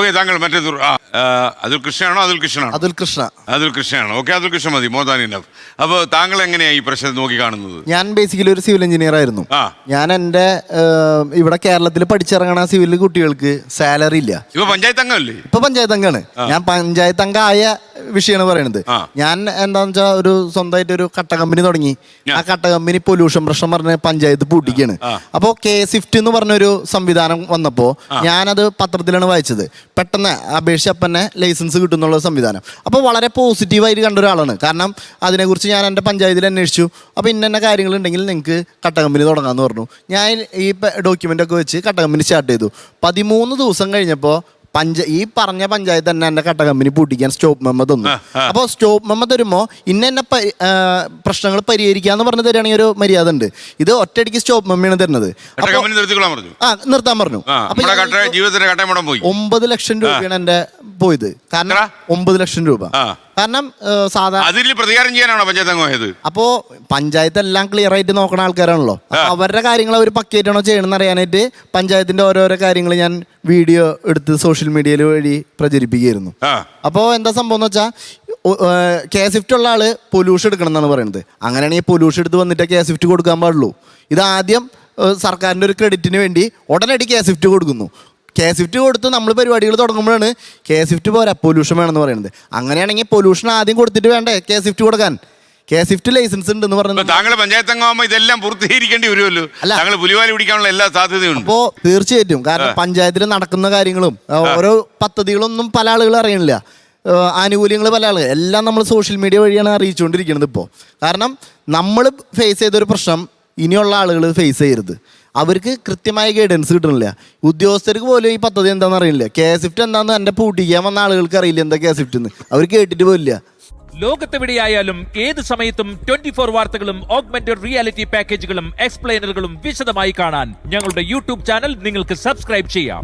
Okay, താങ്കൾ മറ്റേ Atul കൃഷ്ണയാണോ? Atul കൃഷ്ണയാണ്. Okay, Atul Krishna മതി, മോർ ദാൻ ഇനഫ്. അപ്പോൾ താങ്കൾ എങ്ങനെയാണ് ഈ പ്രശ്നം നോക്കി കാണുന്നത്? ഞാൻ ബേസിക്കലി ഒരു സിവിൽ എഞ്ചിനീയർ ആയിരുന്നു. ഞാൻ എൻ്റെ ഇവിടെ കേരളത്തിൽ പഠിച്ചിറങ്ങണ സിവിൽ കുട്ടികൾക്ക് സാലറി ഇല്ല. ഇപ്പൊ പഞ്ചായത്ത് അംഗമല്ലേ? ഇപ്പൊ പഞ്ചായത്ത് അംഗമാണ്. ഞാൻ പഞ്ചായത്ത് അംഗമായ വിഷയമാണ് പറയുന്നത്. ഞാൻ എന്താന്ന് വെച്ചാൽ ഒരു സ്വന്തമായിട്ട് ഒരു കട്ട കമ്പനി തുടങ്ങി. ആ കട്ട കമ്പനി പൊല്യൂഷൻ പ്രശ്നം പറഞ്ഞ് പഞ്ചായത്ത് പൂട്ടിക്കാണ്. അപ്പോൾ K-SWIFT എന്ന് പറഞ്ഞൊരു സംവിധാനം വന്നപ്പോൾ ഞാനത് പത്രത്തിലാണ് വായിച്ചത്. പെട്ടെന്ന് അപേക്ഷിച്ചപ്പന്നെ ലൈസൻസ് കിട്ടുന്നുള്ള സംവിധാനം. അപ്പോൾ വളരെ പോസിറ്റീവായിട്ട് കണ്ട ഒരാളാണ്. കാരണം അതിനെക്കുറിച്ച് ഞാൻ എൻ്റെ പഞ്ചായത്തിൽ അന്വേഷിച്ചു. അപ്പോൾ ഇന്ന കാര്യങ്ങളുണ്ടെങ്കിൽ നിങ്ങൾക്ക് കട്ട കമ്പനി തുടങ്ങാമെന്ന് പറഞ്ഞു. ഞാൻ ഈ ഡോക്യുമെൻ്റൊക്കെ വെച്ച് കട്ട കമ്പനി സ്റ്റാർട്ട് ചെയ്തു. 13 ദിവസം കഴിഞ്ഞപ്പോൾ ഈ പറഞ്ഞ പഞ്ചായത്ത് തന്നെ എൻ്റെ കട്ട കമ്പനി പൂട്ടിക്കാൻ സ്റ്റോപ്പ് മെമ്മോ തന്നു. അപ്പോൾ സ്റ്റോപ്പ് മെമ്മോ തരുമ്പോൾ ഇന്ന പ്രശ്നങ്ങൾ പരിഹരിക്കാന്ന് പറഞ്ഞു തരികയാണെങ്കിൽ ഒരു മര്യാദ ഉണ്ട്. ഇത് ഒറ്റയടിക്ക് സ്റ്റോപ്പ് മെമ്മയാണ് തരുന്നത്. നിർത്താൻ പറഞ്ഞു. 9 ലക്ഷം രൂപയാണ് എൻ്റെ പോയത്. കാരണം 9 ലക്ഷം രൂപ. കാരണം സാധാരണ പ്രതികാരം ചെയ്യാനാണോ പഞ്ചായത്ത് അംഗമായത്? അപ്പോ പഞ്ചായത്ത് എല്ലാം ക്ലിയർ ആയിട്ട് നോക്കണ ആൾക്കാരാണല്ലോ. അവരുടെ കാര്യങ്ങൾ അവർ പക്കയായിട്ടാണോ ചെയ്യണമെന്ന് അറിയാനായിട്ട് പഞ്ചായത്തിന്റെ ഓരോരോ കാര്യങ്ങൾ ഞാൻ വീഡിയോ എടുത്ത് സോഷ്യൽ മീഡിയയിൽ വഴി പ്രചരിപ്പിക്കുകയായിരുന്നു. അപ്പോൾ എന്താ സംഭവം എന്ന് വെച്ചാൽ K-SWIFT ഉള്ള ആള് പൊല്യൂഷൻ എടുക്കണം എന്നാണ് പറയുന്നത്. അങ്ങനെയാണെങ്കിൽ പൊല്യൂഷൻ എടുത്ത് വന്നിട്ട് K-SWIFT കൊടുക്കാൻ പാടുള്ളൂ. ഇതാദ്യം സർക്കാരിൻ്റെ ഒരു ക്രെഡിറ്റിന് വേണ്ടി ഉടനടി K-SWIFT കൊടുക്കുന്നു. K-SWIFT കൊടുത്ത് നമ്മൾ പരിപാടികൾ തുടങ്ങുമ്പോഴാണ് K-SWIFT പോരാ പൊല്യൂഷൻ വേണമെന്ന് പറയുന്നത്. അങ്ങനെയാണെങ്കിൽ പൊല്യൂഷൻ ആദ്യം കൊടുത്തിട്ട് വേണ്ടേ K-SWIFT കൊടുക്കാൻ? K-SWIFT ലൈസൻസ് ഉണ്ടെന്ന് പറഞ്ഞത് താങ്കൾ പഞ്ചായത്ത് അംഗമാകുമ്പോൾ ഇതെല്ലാം പൂർത്തീകരിക്കേണ്ടി വരുമല്ലോ. താങ്കൾ പുലിവാലി പിടിക്കാനുള്ള എല്ലാ സാധ്യതയുണ്ട്. അപ്പോൾ തീർച്ചയായിട്ടും, കാരണം പഞ്ചായത്തിൽ നടക്കുന്ന കാര്യങ്ങളും ഓരോ പദ്ധതികളൊന്നും പല ആളുകൾ അറിയണില്ല. ആനുകൂല്യങ്ങൾ പല ആളുകൾ എല്ലാം നമ്മൾ സോഷ്യൽ മീഡിയ വഴിയാണ് അറിയിച്ചുകൊണ്ടിരിക്കുന്നത്. ഇപ്പോൾ കാരണം നമ്മൾ ഫേസ് ചെയ്തൊരു പ്രശ്നം ഇനിയുള്ള ആളുകൾ ഫേസ് ചെയ്യരുത്. അവർക്ക് കൃത്യമായ ഗൈഡൻസ് കിട്ടണില്ല. ഉദ്യോഗസ്ഥർക്ക് പോലും ഈ പദ്ധതി എന്താണെന്ന് അറിയില്ല. K-SWIFT എന്താണെന്ന് എൻ്റെ പൂട്ടിക്കാൻ വന്ന ആളുകൾക്ക് അറിയില്ല എന്താ K-SWIFT എന്ന്. അവർ കേട്ടിട്ട് പോലില്ല. ലോകത്തെവിടെയായാലും ഏത് സമയത്തും 24 വാർത്തകളും ഓഗ്മെന്റഡ് റിയാലിറ്റി പാക്കേജുകളും എക്സ്പ്ലെയിനറുകളും വിശദമായി കാണാൻ ഞങ്ങളുടെ യൂട്യൂബ് ചാനൽ നിങ്ങൾക്ക് സബ്സ്ക്രൈബ് ചെയ്യാം.